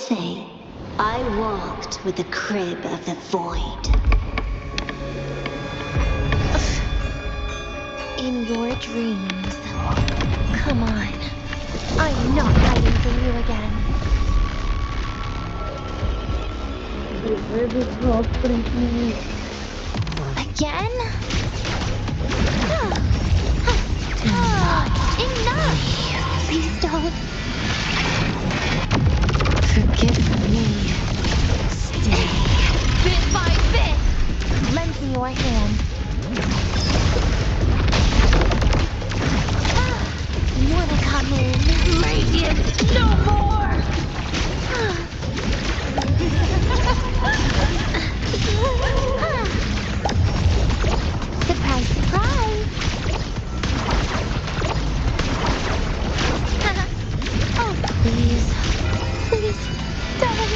say, I walked with the crib of the void. In your dreams. Come on. I'm not hiding from you again. Again? Enough! Please don't. Forgive me. Stay. Bit by bit. Lengthen your hand. Wanna come in? Radiant, no more! Surprise, surprise! Oh, please. Please, don't.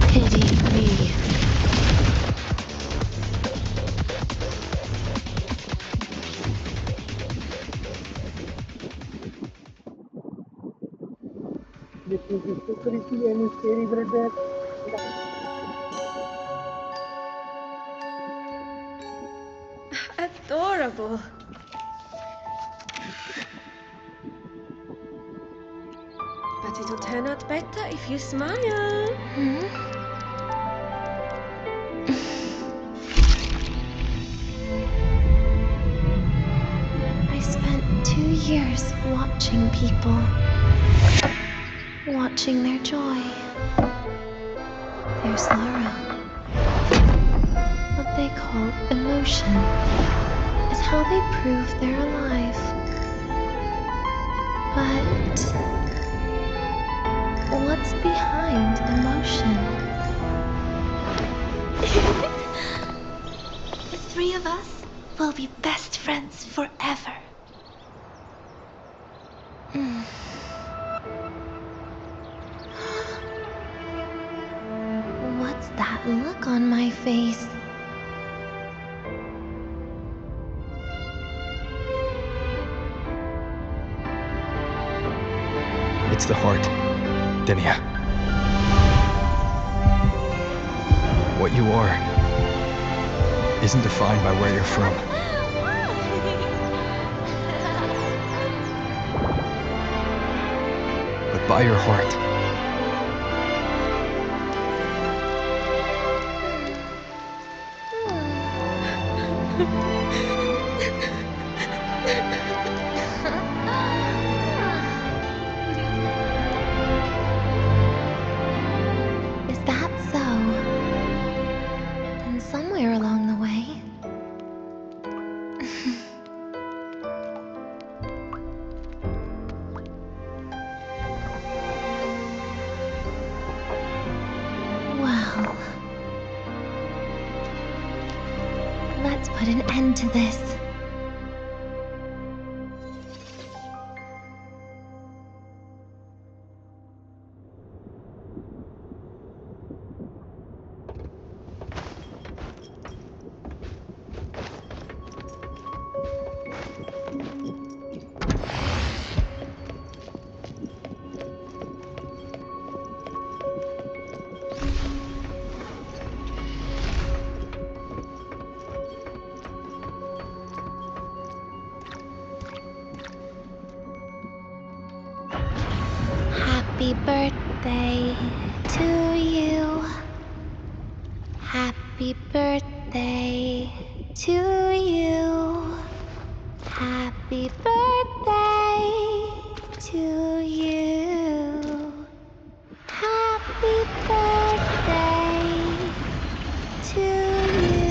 Pity me. Adorable. But it'll turn out better if you smile. I spent 2 years watching people. Watching their joy. Their sorrow. What they call emotion is how they prove they're alive. But what's behind emotion? The three of us will be best friends forever. What's that look on my face? It's the heart, Denia. What you are isn't defined by where you're from. But by your heart. Is that so? Then somewhere along the way. Well, let's put an end to this. Happy birthday to you. Happy birthday to you. Happy birthday to you. Happy birthday to you.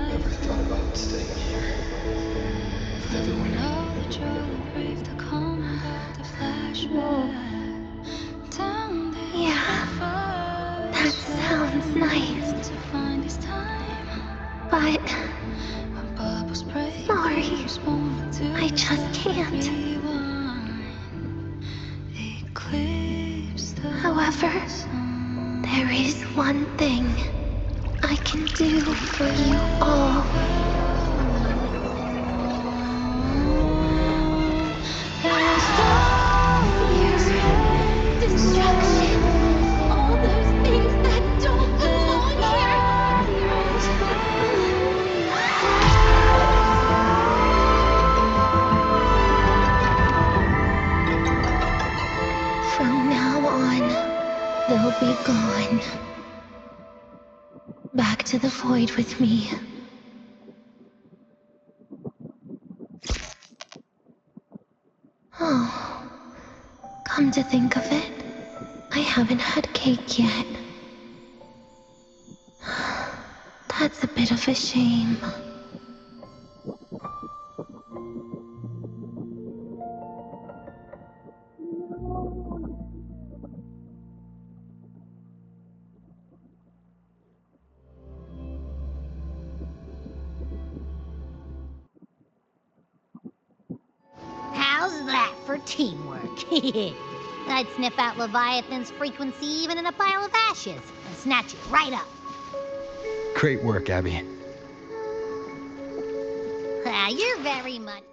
Ever thought about staying here? Forever Yeah, that sounds nice. But sorry. I just can't. However, there is one thing I can do for you all. Destruction. All those things that don't belong here. From now on, they'll be gone. Back to the void with me. Oh, come to think of it, I haven't had cake yet. That's a bit of a shame. How's that for teamwork? I'd sniff out Leviathan's frequency even in a pile of ashes and snatch it right up. Great work, Abby. You're very much...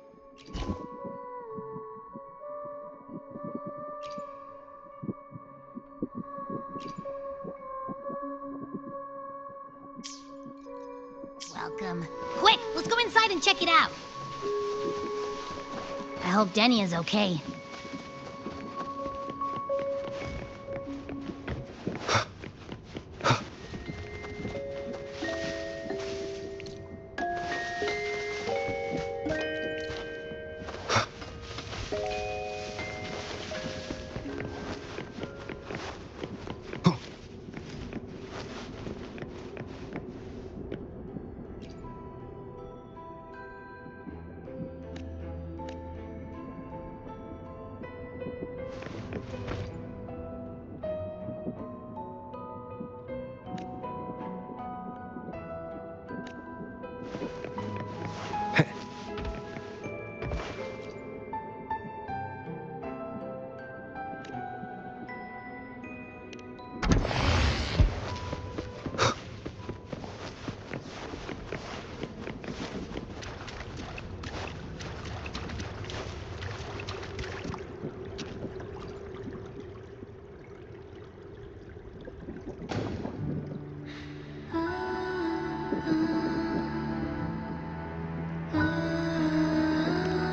welcome. Quick, let's go inside and check it out. I hope Denia's okay.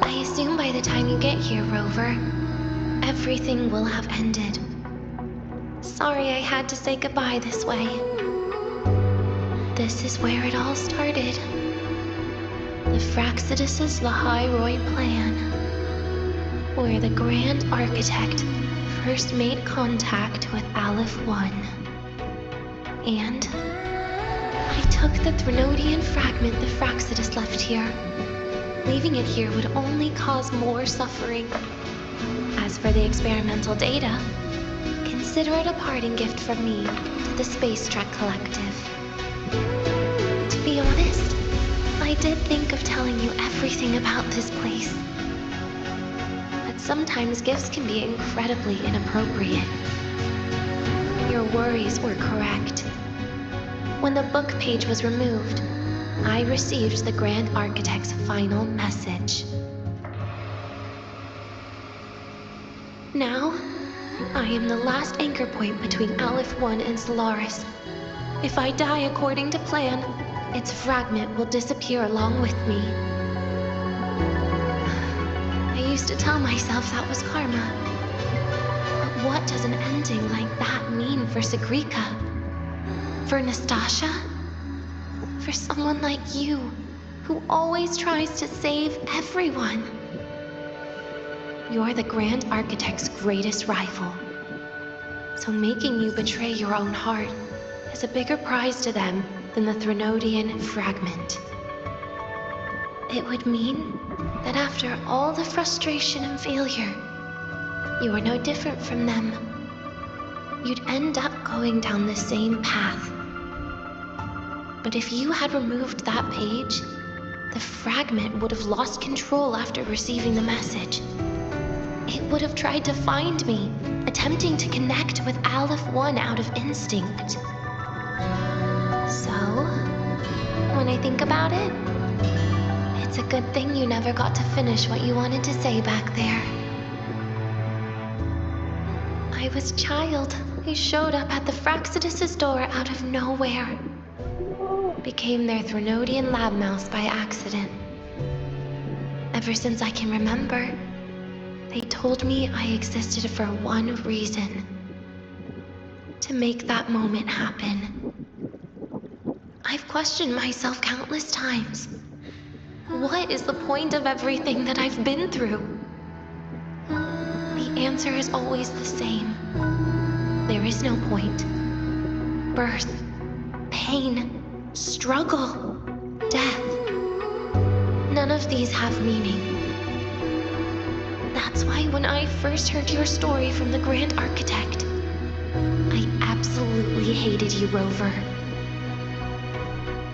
I assume by the time you get here, Rover, everything will have ended. Sorry I had to say goodbye this way. This is where it all started. The Fraxidus' Lahai-Roy plan, where the Grand Architect first made contact with Aleph 1. And I took the Threnodian fragment the Fraxidus left here. Leaving it here would only cause more suffering. As for the experimental data, consider it a parting gift from me to the Space Trek Collective. To be honest, I did think of telling you everything about this place. But sometimes gifts can be incredibly inappropriate. Your worries were correct. When the book page was removed, I received the Grand Architect's final message. Now, I am the last anchor point between Aleph 1 and Solaris. If I die according to plan, its fragment will disappear along with me. I used to tell myself that was karma. But what does an ending like that mean for Segrika? For Nastasha? For someone like you, who always tries to save everyone. You're the Grand Architect's greatest rival. So making you betray your own heart is a bigger prize to them than the Threnodian fragment. It would mean that after all the frustration and failure, you are no different from them. You'd end up going down the same path. But if you had removed that page, the fragment would have lost control after receiving the message. It would have tried to find me, attempting to connect with Aleph 1 out of instinct. So, when I think about it, it's a good thing you never got to finish what you wanted to say back there. I was a child who showed up at the Fraxidus' door out of nowhere. Became their Threnodian lab mouse by accident. Ever since I can remember, they told me I existed for one reason. To make that moment happen. I've questioned myself countless times. What is the point of everything that I've been through? The answer is always the same. There is no point. Birth, pain, struggle, death. None of these have meaning. That's why when I first heard your story from the Grand Architect, I absolutely hated you, Rover.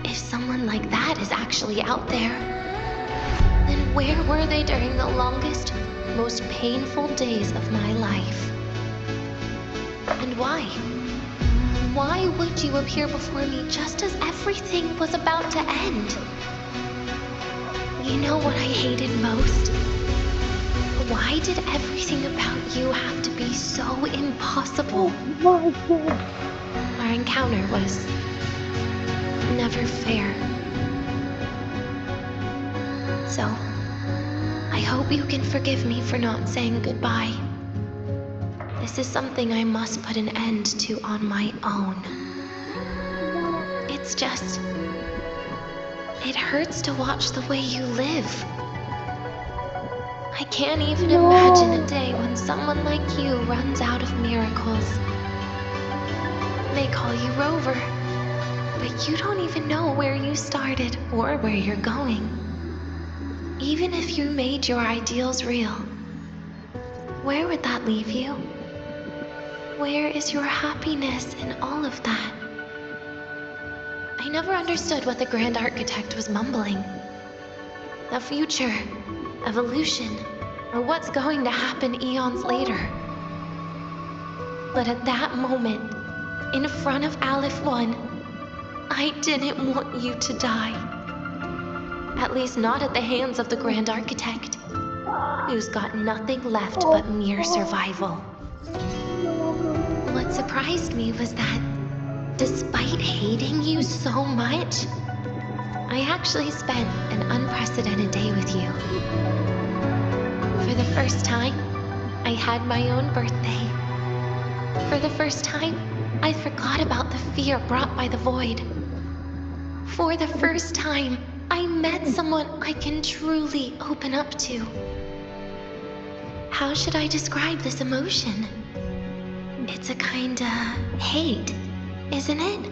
If someone like that is actually out there, then where were they during the longest, most painful days of my life? And why? Why would you appear before me just as everything was about to end? You know what I hated most? Why did everything about you have to be so impossible? Our encounter was never fair. So, I hope you can forgive me for not saying goodbye. This is something I must put an end to on my own. It's just... it hurts to watch the way you live. I can't even imagine a day when someone like you runs out of miracles. They call you Rover, but you don't even know where you started or where you're going. Even if you made your ideals real, where would that leave you? Where is your happiness in all of that? I never understood what the Grand Architect was mumbling. The future, evolution, or what's going to happen eons later. But at that moment, in front of Aleph 1, I didn't want you to die. At least not at the hands of the Grand Architect, who's got nothing left but mere survival. What surprised me was that, despite hating you so much, I actually spent an unprecedented day with you. For the first time, I had my own birthday. For the first time, I forgot about the fear brought by the void. For the first time, I met someone I can truly open up to. How should I describe this emotion? It's a kinda hate, isn't it?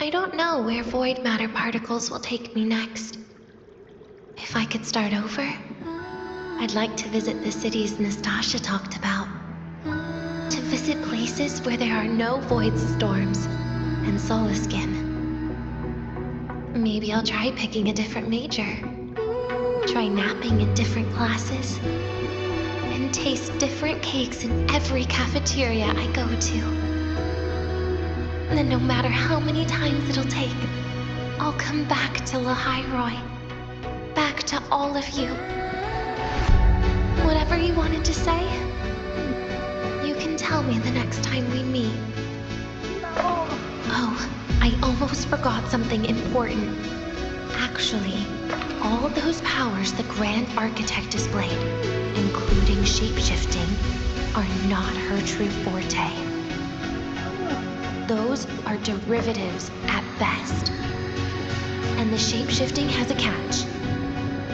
I don't know where void matter particles will take me next. If I could start over, I'd like to visit the cities Nastasha talked about. To visit places where there are no void storms and Solaskin. Maybe I'll try picking a different major. Try napping in different classes. And taste different cakes in every cafeteria I go to. Then no matter how many times it'll take, I'll come back to Lahairoi. Back to all of you. Whatever you wanted to say, you can tell me the next time we meet. Oh, I almost forgot something important. Actually, all those powers the Grand Architect displayed, including shapeshifting, are not her true forte. Those are derivatives at best. And the shapeshifting has a catch.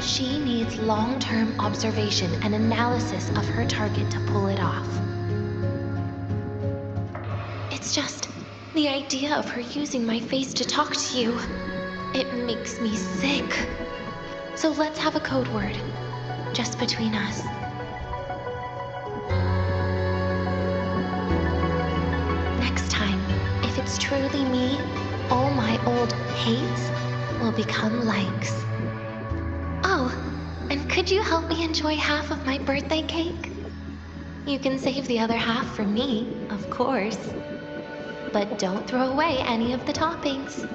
She needs long-term observation and analysis of her target to pull it off. It's just the idea of her using my face to talk to you. It makes me sick. So let's have a code word, just between us. Next time, if it's truly me, all my old hates, will become likes. Oh, and could you help me enjoy half of my birthday cake? You can save the other half for me, of course. But don't throw away any of the toppings.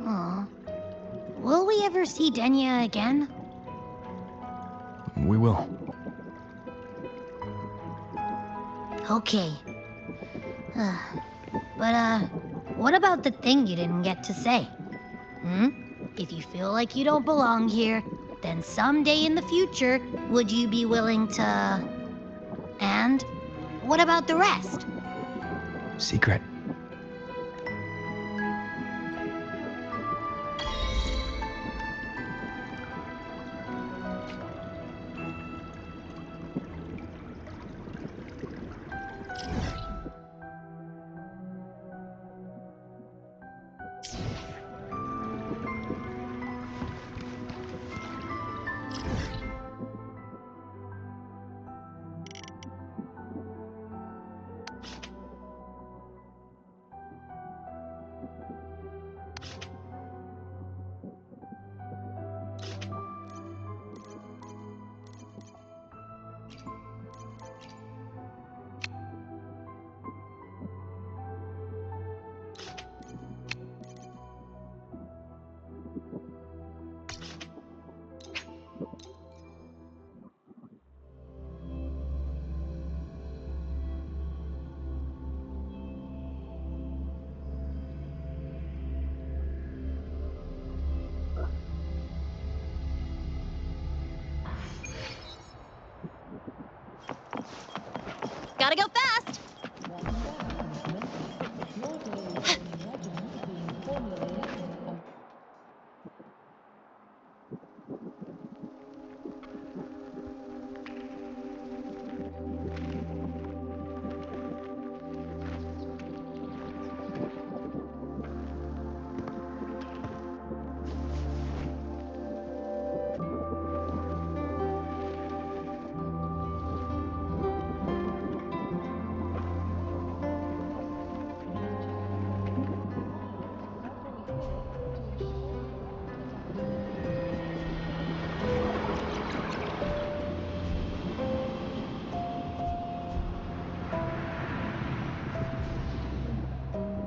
Aw. Will we ever see Denia again? We will. Okay. But, what about the thing you didn't get to say? If you feel like you don't belong here, then someday in the future, would you be willing to... And what about the rest? Secret. Gotta go fast!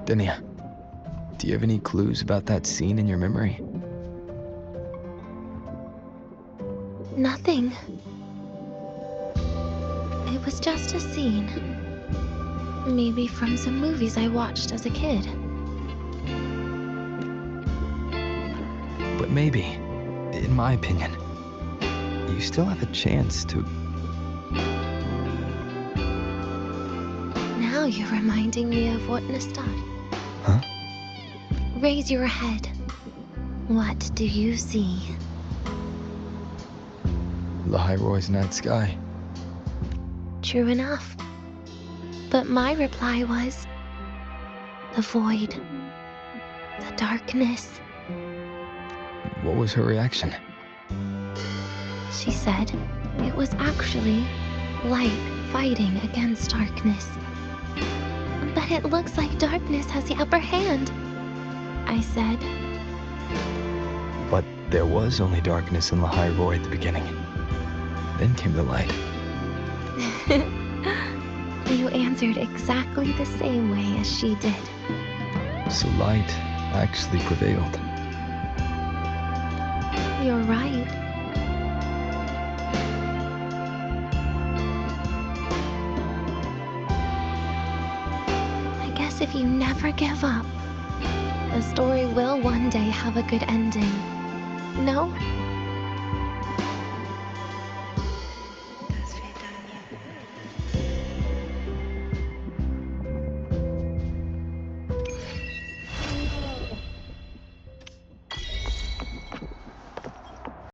Denia, do you have any clues about that scene in your memory? Nothing. It was just a scene. Maybe from some movies I watched as a kid. But maybe, in my opinion, you still have a chance to... Now you're reminding me of what Nestad. Huh? Raise your head. What do you see? Lahiroy's night sky. True enough. But my reply was... the void. The darkness. What was her reaction? She said it was actually light fighting against darkness. But it looks like darkness has the upper hand, I said. But there was only darkness in Lahiroy at the beginning. Then came the light. You answered exactly the same way as she did. So light actually prevailed. You're right. I guess if you never give up, the story will one day have a good ending. No?